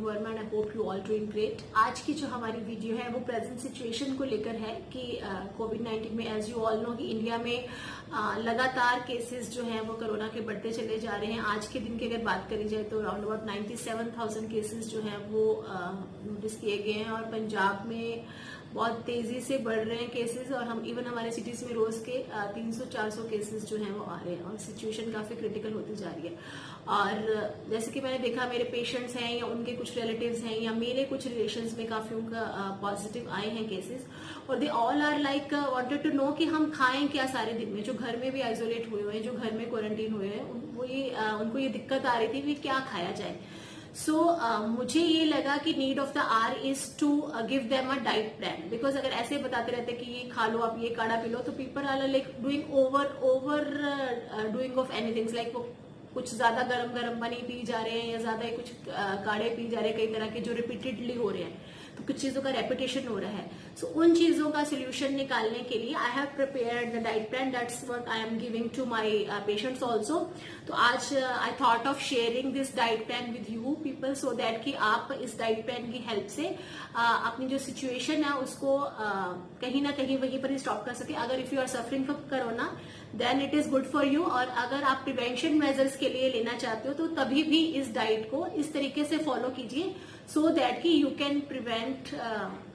Verma and I hope you all doing great. आज की जो हमारी वीडियो है वो प्रेजेंट सिचुएशन को लेकर है कि कोविड-19 में एज यू ऑल नो कि इंडिया में लगातार केसेस जो हैं वो कोरोना के बढ़ते चले जा रहे हैं। आज के दिन की अगर बात करी जाए तो अराउंड अबाउट 97,000 केसेस जो हैं वो नोटिस किए गए हैं और पंजाब में बहुत तेजी से बढ़ रहे हैं केसेस और हम इवन हमारे सिटीज में रोज के 300-400 केसेस जो हैं वो आ रहे हैं और सिचुएशन काफी क्रिटिकल होती जा रही है। और जैसे कि मैंने देखा मेरे पेशेंट्स हैं या उनके कुछ रिलेटिव्स हैं या मेरे कुछ रिलेशंस में काफी उनका पॉजिटिव आए हैं केसेस और they all are like wanted to know कि हम खाएं क्या सारे दिन में। जो घर में भी आइसोलेट हुए हैं, जो घर में क्वारंटीन हुए हैं, उनको ये दिक्कत आ रही थी कि क्या खाया जाए। मुझे ये लगा कि need of the hour is to give them a diet plan, because अगर ऐसे बताते रहते कि ये खा लो, आप ये काढ़ा पी लो, तो people are like doing over doing of anything, like वो कुछ ज्यादा गरम पानी पी जा रहे हैं या ज्यादा कुछ काढ़े पी जा रहे हैं कई तरह के जो रिपीटेडली हो रहे हैं, तो कुछ चीजों का रेपिटेशन हो रहा है। उन चीजों का सोल्यूशन निकालने के लिए I have prepared the diet plan, that's what I am giving to my patients also. तो आज I thought of sharing this diet plan with you people so that कि आप इस डाइट प्लान की हेल्प से अपनी जो सिचुएशन है उसको कहीं ना कहीं वहीं पर ही स्टॉप कर सके। अगर if you are suffering from corona then it is good for you, और अगर आप प्रिवेंशन मेजर्स के लिए लेना चाहते हो तो तभी भी इस डाइट को इस तरीके से फॉलो कीजिए सो दैट कि you can prevent,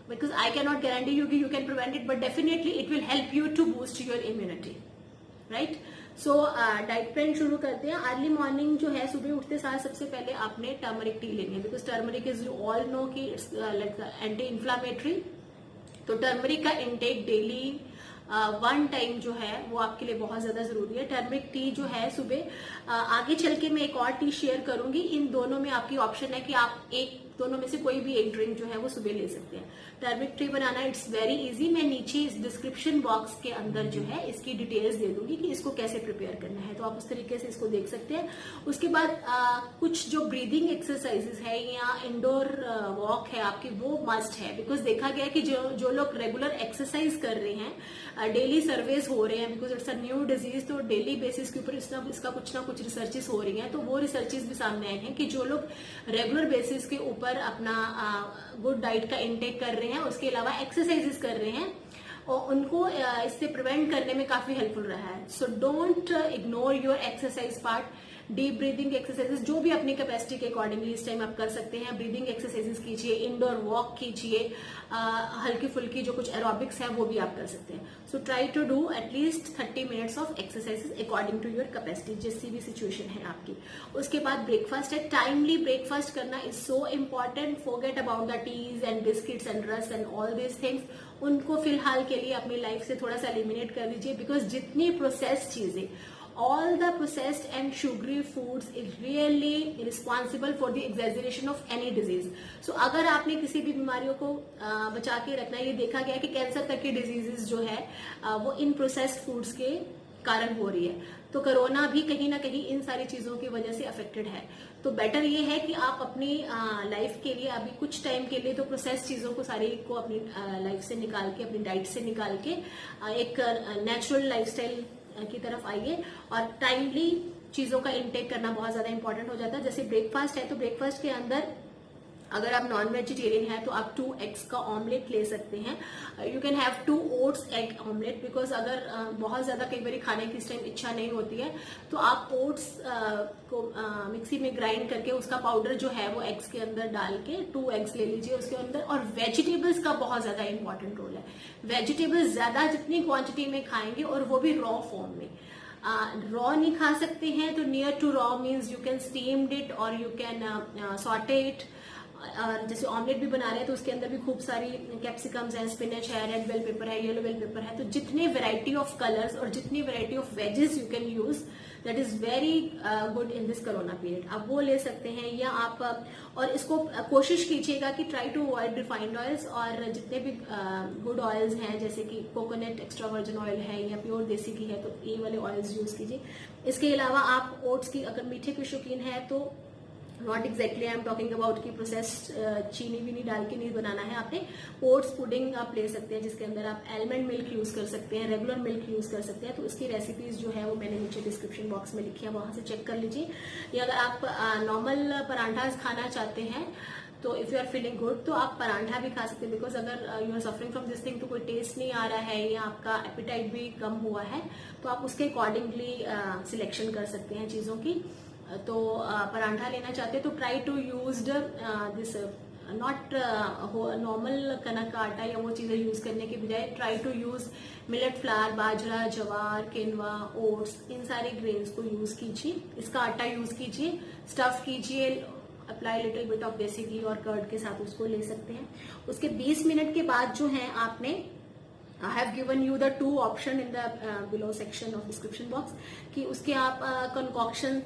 because I cannot guarantee you कि you can prevent it, but definitely it will help you to boost your immunity, right? Diet plan शुरू करते हैं। अर्ली मॉर्निंग जो है, सुबह उठते सार सबसे पहले आपने टर्मरिक टी लेनी है, because turmeric is you all know कि इट्स लाइक एंटी इन्फ्लामेटरी। तो टर्मरिक का इनटेक डेली 1 टाइम जो है वो आपके लिए बहुत ज्यादा जरूरी है। टर्मरिक टी जो है सुबह, आगे चल के मैं एक और टी शेयर करूंगी, इन दोनों में आपकी ऑप्शन है कि आप दोनों में से कोई भी एक ड्रिंक जो है वो सुबह ले सकते हैं। Turmeric tea banana it's very easy, मैं नीचे इस डिस्क्रिप्शन बॉक्स के अंदर जो है इसकी डिटेल्स दे दूंगी कि इसको कैसे प्रिपेयर करना है, तो आप उस तरीके से इसको देख सकते हैं। उसके बाद कुछ जो ब्रीदिंग एक्सरसाइजेस है या इंडोर वॉक है आपकी, वो मस्ट है, बिकॉज देखा गया कि जो लोग रेगुलर एक्सरसाइज कर रहे हैं, डेली सर्वेस हो रहे हैं, because it's a new disease, तो डेली बेसिस के ऊपर इसका कुछ ना कुछ रिसर्चेस हो रही हैं, तो वो रिसर्चेस भी सामने आए हैं कि जो लोग रेगुलर बेसिस के ऊपर अपना गुड डाइट का इनटेक कर रहे हैं, उसके अलावा एक्सरसाइजेस कर रहे हैं, और उनको इससे प्रिवेंट करने में काफी हेल्पफुल रहा है। So don't ignore your exercise part. Deep breathing exercises जो भी अपनी कैपेसिटी के अकॉर्डिंगली इस टाइम आप कर सकते हैं। ब्रीदिंग एक्सरसाइजेस कीजिए, इंडोर वॉक कीजिए, हल्की फुल्की जो कुछ एरोबिक्स है वो भी आप कर सकते हैं। So try to do at least 30 minutes of exercises according to your capacity, जैसी भी सिचुएशन है आपकी। उसके बाद ब्रेकफास्ट है, टाइमली ब्रेकफास्ट करना is so important. Forget about the teas and biscuits and rusk and all this things, उनको फिलहाल के लिए अपनी लाइफ से थोड़ा सा एलिमिनेट कर दीजिए, बिकॉज जितनी प्रोसेस्ड चीजें, all the processed and sugary foods is really responsible for the exaggeration of any disease. So अगर आपने किसी भी बीमारियों को बचा के रखना है, ये देखा गया कि कैंसर तक की डिजीजेस जो है वो इन प्रोसेस्ड फूड्स के कारण हो रही है, तो कोरोना भी कहीं ना कहीं इन सारी चीजों की वजह से अफेक्टेड है। तो बेटर ये है कि आप अपनी लाइफ के लिए अभी कुछ टाइम के लिए तो प्रोसेस चीजों को सारी को अपनी लाइफ से निकाल के, अपनी डाइट से निकाल के एक नेचुरल लाइफस्टाइल की तरफ आइए, और टाइमली चीजों का इनटेक करना बहुत ज्यादा इंपॉर्टेंट हो जाता है। जैसे ब्रेकफास्ट है, तो ब्रेकफास्ट के अंदर अगर आप नॉन वेजिटेरियन है तो आप 2 एग्स का ऑमलेट ले सकते हैं। You can have 2 oats egg omelette, because अगर बहुत ज्यादा कई बार खाने की इस टाइम इच्छा नहीं होती है तो आप ओट्स को मिक्सी में ग्राइंड करके उसका पाउडर जो है वो एग्स के अंदर डाल के 2 एग्स ले लीजिए उसके अंदर। और वेजिटेबल्स का बहुत ज्यादा इंपॉर्टेंट रोल है। वेजिटेबल्स ज्यादा जितनी क्वांटिटी में खाएंगे, और वो भी रॉ फॉर्म में। रॉ नहीं खा सकते हैं तो near to raw means you can steamed it और यू कैन सॉटे इट। और जैसे ऑमलेट भी बना रहे हैं तो उसके अंदर भी खूब सारी कैप्सिकम्स है, स्पिनच है, रेड बेल पेपर है, येलो बेल पेपर है, तो जितने वैरायटी ऑफ कलर्स और जितनी variety of wages you can use, that is very good in this corona period. आप वो ले सकते हैं, या आप और इसको कोशिश कीजिएगा कि try to avoid refined oils, और जितने भी गुड ऑयल्स हैं जैसे कि कोकोनट एक्स्ट्रा वर्जिन ऑयल है या प्योर देसी घी है तो ये वाले ऑयल्स यूज कीजिए। इसके अलावा आप ओट्स की अगर मीठे के शौकीन है तो not exactly I am talking about की प्रोसेस्ड चीनी वीनी डाल के नहीं बनाना है आपने। ओट्स पुडिंग आप ले सकते हैं जिसके अंदर आप एलमंड मिल्क यूज कर सकते हैं, रेगुलर मिल्क यूज कर सकते हैं। तो उसकी रेसिपीज जो है वो मैंने नीचे डिस्क्रिप्शन बॉक्स में लिखी है, वहां से चेक कर लीजिए। या अगर आप नॉर्मल परांठास खाना चाहते हैं तो if you are feeling good तो आप परांठा भी खा सकते हैं, बिकॉज अगर you are suffering from this thing तो कोई टेस्ट नहीं आ रहा है या आपका एपिटाइट भी कम हुआ है तो आप उसके अकॉर्डिंगली सिलेक्शन कर सकते हैं चीजों की। तो परांठा लेना चाहते हैं तो try to use this not normal कनक का आटा या वो चीजें यूज करने के बजाय try to use millet flour, bajra, jowar, quinoa, oats, इन सारे ग्रेन्स को यूज कीजिए, इसका आटा यूज कीजिए, स्टफ कीजिए, अप्लाई लिटिल बिट ऑफ देसी घी और कर्ड के साथ उसको ले सकते हैं। उसके 20 मिनट के बाद जो है आपने I have given you the 2 option in the below section of description box कि उसके आप कंकॉक्शन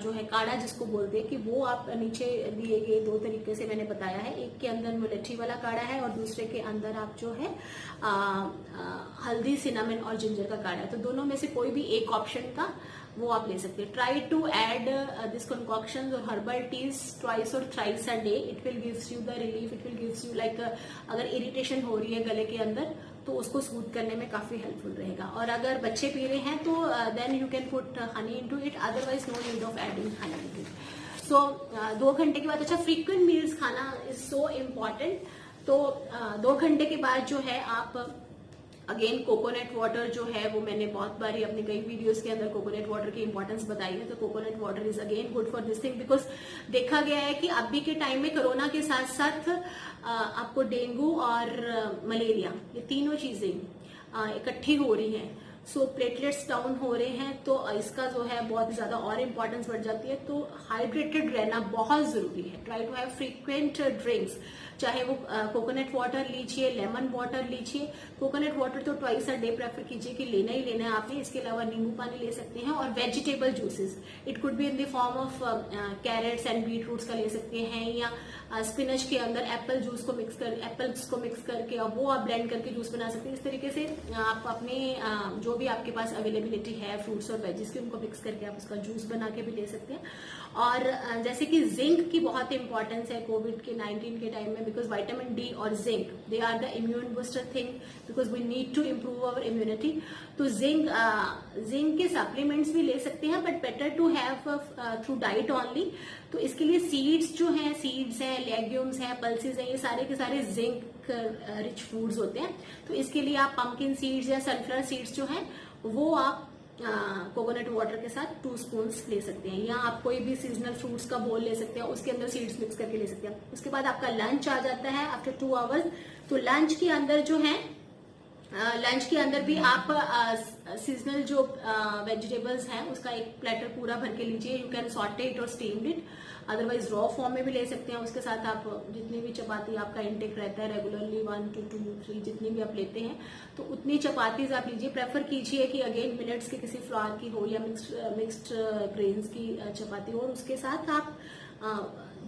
जो है काढ़ा जिसको बोलते हैं कि वो आप नीचे दिए गए 2 तरीके से मैंने बताया है। एक के अंदर मुलेठी वाला काढ़ा है और दूसरे के अंदर आप जो है हल्दी, सिनामन और जिंजर का काढ़ा है। तो दोनों में से कोई भी एक ऑप्शन का वो आप ले सकते हैं। Try to add this concoction और हर्बल टीज ट्वाइस और thrice a day, it will gives you the relief, it will gives you like अगर इरिटेशन हो रही है गले के अंदर तो उसको सूद करने में काफी हेल्पफुल रहेगा। और अगर बच्चे पी रहे हैं तो then you can put honey into it, otherwise no need of adding honey into it. So 2 घंटे के बाद, अच्छा फ्रीक्वेंट मील्स खाना इज सो इम्पॉर्टेंट। तो 2 घंटे के बाद जो है आप अगेन कोकोनट वाटर जो है वो मैंने बहुत बारी अपने कई वीडियोस के अंदर कोकोनट वाटर की इंपॉर्टेंस बताई है। तो coconut water is again good for this thing, because देखा गया है कि अभी के टाइम में कोरोना के साथ साथ आपको डेंगू और मलेरिया ये तीनों चीजें इकट्ठी हो रही हैं। सो प्लेटलेट्स डाउन हो रहे हैं तो इसका जो है बहुत ज्यादा और इम्पोर्टेंस बढ़ जाती है। तो हाइड्रेटेड रहना बहुत जरूरी है। Try to have frequent drinks, चाहे वो कोकोनट वाटर लीजिए, लेमन वाटर लीजिए। कोकोनट वाटर तो ट्वाइस अ डे प्रेफर कीजिए कि लेना ही लेना है आपने। इसके अलावा नींबू पानी ले सकते हैं और vegetable juices, it could be in the form of carrots and beet roots का ले सकते हैं, या स्पिनच के अंदर एप्पल्स को मिक्स करके और वो आप ब्लेंड करके जूस बना सकते हैं। इस तरीके से आप अपने जो भी आपके पास अवेलेबिलिटी है फ्रूट्स और वेजिस की उनको मिक्स करके आप उसका जूस बना के भी ले सकते हैं। और जैसे कि जिंक की बहुत इंपॉर्टेंस है कोविड के 19 के टाइम में, बिकॉज विटामिन डी और zinc they are the immune booster thing, because we need to improve our immunity. तो जिंक के सप्लीमेंट्स भी ले सकते हैं, but better to have through diet only. तो इसके लिए सीड्स जो हैं, सीड्स हैं, लेग्यूम्स हैं, पल्सेस हैं, ये सारे के सारे जिंक रिच फूड्स होते हैं। तो इसके लिए आप पंपकिन सीड्स या सनफ्लावर सीड्स जो हैं वो आप कोकोनट वाटर के साथ 2 स्पून्स ले सकते हैं, या आप कोई भी सीजनल फ्रूट्स का बोल ले सकते हैं, उसके अंदर सीड्स मिक्स करके ले सकते हैं। उसके बाद आपका लंच आ जाता है आफ्टर 2 आवर्स। तो लंच के अंदर जो है लंच के अंदर भी आप सीजनल जो वेजिटेबल्स हैं उसका एक प्लेटर पूरा भर के लीजिए। यू कैन सॉटे इट और steamed it, otherwise raw form में भी ले सकते हैं। उसके साथ आप जितनी भी चपाती आपका इंटेक रहता है रेगुलरली 1 to 2 3 जितनी भी आप लेते हैं तो उतनी चपातीज आप लीजिए। प्रेफर कीजिए कि अगेन मिलेट्स के किसी फ्लावर की हो या मिक्स्ड ग्रेन्स की चपाती हो, और उसके साथ आप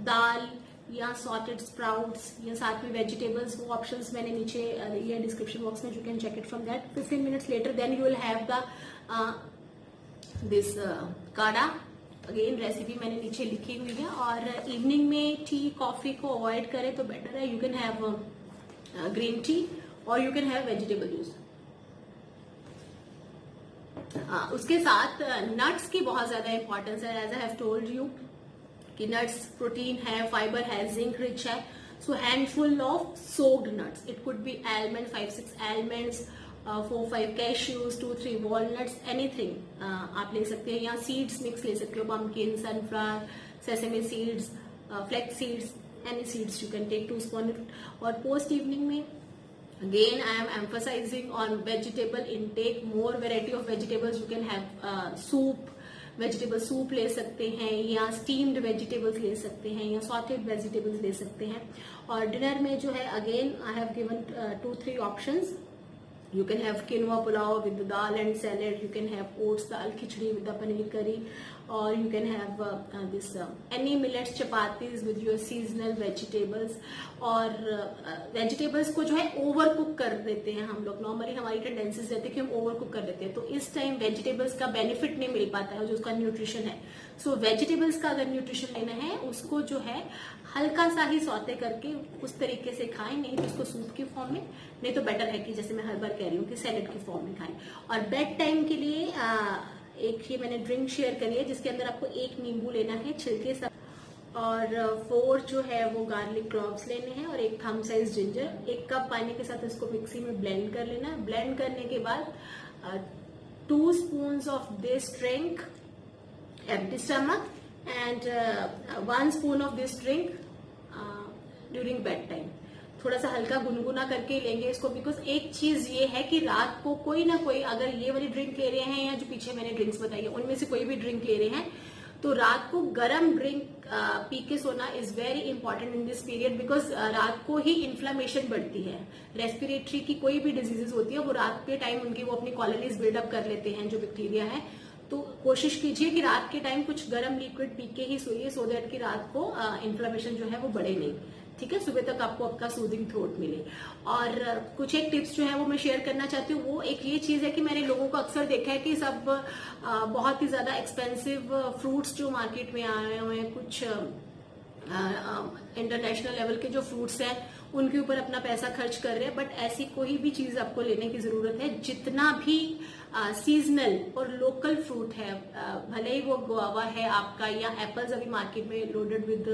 दाल या सॉटेड स्प्राउट्स या साथ में वेजिटेबल्स, वो ऑप्शंस मैंने नीचे दिए डिस्क्रिप्शन बॉक्स में, you can check it from that. 15 minutes later then you will have the this काढ़ा। अगेन रेसिपी मैंने नीचे लिखी हुई है। और इवनिंग में टी कॉफी को अवॉइड करें तो बेटर है। You can have green tea और you can have vegetable juice. उसके साथ नट्स की बहुत ज्यादा इंपॉर्टेंस है। As I have told you कि नट्स प्रोटीन है, फाइबर है, जिंक रिच है। So handful of soaked nuts, it could be almond 5-6 almonds, 4-5 cashews, 2-3 walnuts, anything आप ले सकते हैं। या सीड्स मिक्स ले सकते हो, pumpkin, sunflower, sesame seeds, flax seeds, any seeds you can take 2 spoon. और पोस्ट इवनिंग में again I am emphasizing on vegetable intake, more variety of vegetables you can have, soup, vegetable soup ले सकते हैं, या steamed vegetables ले सकते हैं, या सॉटेड वेजिटेबल्स ले सकते हैं। और डिनर में जो है again I have given 2-3 options. You can have quinoa pulao with the dal and salad. You can have oats dal khichdi with the paneer curry, or you can have this any millets chapatis with your seasonal vegetables. और vegetables को जो है over cook कर देते हैं हम लोग। Normally हमारी टेंडेंसीज रहती है कि हम ओवर कुक कर देते हैं, तो इस टाइम वेजिटेबल्स का बेनिफिट नहीं मिल पाता है जो उसका न्यूट्रिशन है। सो वेजिटेबल्स का अगर न्यूट्रिशन लेना है उसको जो है हल्का सा ही सौते करके उस तरीके से खाएं, नहीं तो उसको सूप की फॉर्म में, नहीं तो बेटर है कि जैसे मैं हर बार कह रही हूँ कि सैलेड की फॉर्म में खाएं। और बेड टाइम के लिए एक ये मैंने ड्रिंक शेयर करी है जिसके अंदर आपको 1 नींबू लेना है छिलके सब, और 4 जो है वो गार्लिक क्लॉव्स लेने हैं और एक थम साइज जिंजर। 1 कप पानी के साथ इसको मिक्सी में ब्लेंड कर लेना है। ब्लेंड करने के बाद 2 spoons of this drink empty stomach and 1 spoon of this drink during bed time. थोड़ा सा हल्का गुनगुना करके लेंगे इसको, बिकॉज एक चीज ये है कि रात को कोई ना कोई अगर ये वाली ड्रिंक ले रहे हैं या जो पीछे मैंने ड्रिंक्स बताई है उनमें से कोई भी ड्रिंक ले रहे हैं तो रात को गर्म ड्रिंक पी के सोना is very important in this period, because रात को ही इन्फ्लामेशन बढ़ती है। रेस्पिरेटरी की कोई भी डिजीजेस होती है वो रात के टाइम उनकी वो अपनी कॉलोनीज बिल्डअप कर लेते हैं जो बैक्टीरिया है। तो कोशिश कीजिए कि रात के टाइम कुछ गर्म लिक्विड पी के ही सोइए, सो दैट कि रात को इन्फ्लामेशन जो है वो बढ़े नहीं। ठीक है, सुबह तक आपको आपका सूदिंग थ्रोट मिले। और कुछ एक टिप्स जो है वो मैं शेयर करना चाहती हूँ। वो एक ये चीज है कि मैंने लोगों को अक्सर देखा है कि सब बहुत ही ज्यादा एक्सपेंसिव फ्रूट्स जो मार्केट में आए हुए हैं, कुछ इंटरनेशनल लेवल के जो फ्रूट्स हैं उनके ऊपर अपना पैसा खर्च कर रहे हैं। बट ऐसी कोई भी चीज आपको लेने की जरूरत है, जितना भी सीजनल और लोकल फ्रूट है, भले ही वो गुआवा है आपका या एप्पल्स अभी मार्केट में लोडेड विद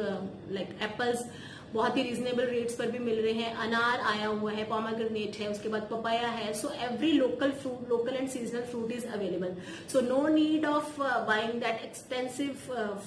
लाइक एप्पल्स बहुत ही रीजनेबल रेट्स पर भी मिल रहे हैं। अनार आया हुआ है, पोमेग्रेनेट है, उसके बाद पपाया है। So every local fruit, local and seasonal fruit is available. So no need of buying that expensive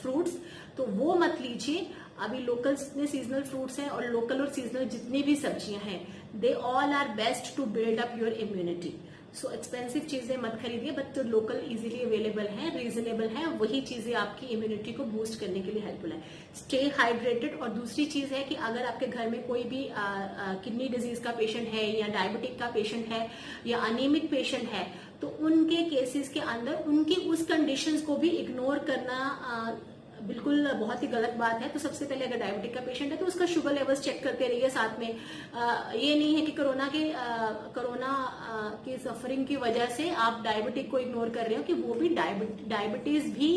fruits. तो वो मत लीजिए। अभी लोकल जितने सीजनल फ्रूट्स हैं और लोकल और सीजनल जितनी भी सब्जियां हैं, they all are best to build up your immunity. So expensive चीजें मत खरीदिए, बट जो लोकल इजीली अवेलेबल है, रीजनेबल है, वही चीजें आपकी इम्यूनिटी को बूस्ट करने के लिए हेल्पफुल है। Stay hydrated. और दूसरी चीज है कि अगर आपके घर में कोई भी किडनी डिजीज का पेशेंट है या डायबिटिक का पेशेंट है या अनीमिक पेशेंट है, तो उनके केसेस के अंदर उनकी उस कंडीशंस को भी इग्नोर करना बिल्कुल बहुत ही गलत बात है। तो सबसे पहले अगर डायबिटिक का पेशेंट है तो उसका शुगर लेवल्स चेक करते रहिए साथ में। ये नहीं है कि कोरोना की सफरिंग की वजह से आप डायबिटिक को इग्नोर कर रहे हो, कि वो भी डायबिटीज भी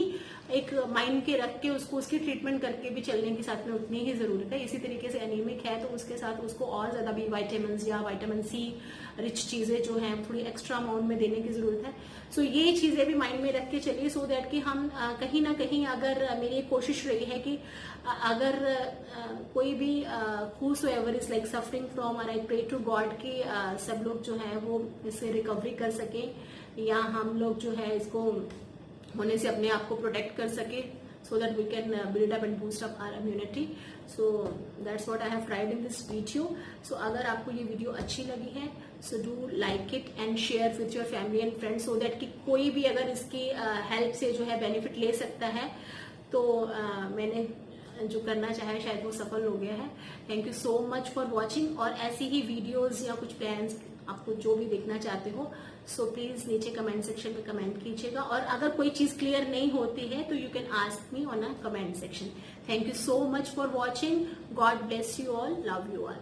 एक माइंड के रख के उसको उसकी ट्रीटमेंट करके भी चलने की साथ में उतनी ही जरूरत है। इसी तरीके से एनीमिक है तो उसके साथ उसको और ज्यादा भी विटामिन या विटामिन सी रिच चीजें जो हैं थोड़ी एक्स्ट्रा अमाउंट में देने की जरूरत है। सो ये चीजें भी माइंड में रख के चलिए, सो दैट कि हम कहीं ना कहीं, अगर मेरी कोशिश रही है कि अगर कोई भी whosoever is like suffering from, और आई प्रे टू गॉड कि सब लोग जो है वो इससे रिकवरी कर सके, या हम लोग जो है इसको होने से अपने आप को प्रोटेक्ट कर सके, so that we can build up and boost up our immunity. So that's what I have tried in this video. So अगर आपको ये वीडियो अच्छी लगी है, so do like it and share with your family and friends, so that कि कोई भी अगर इसकी हेल्प से जो है बेनिफिट ले सकता है। तो मैंने जो करना चाहा है शायद वो सफल हो गया है। Thank you so much for watching. और ऐसी ही वीडियोज या कुछ प्लान्स आपको जो भी देखना चाहते हो, सो प्लीज नीचे कमेंट सेक्शन में कमेंट कीजिएगा। और अगर कोई चीज क्लियर नहीं होती है तो you can ask me on a comment section. Thank you so much for watching. God bless you all, love you all.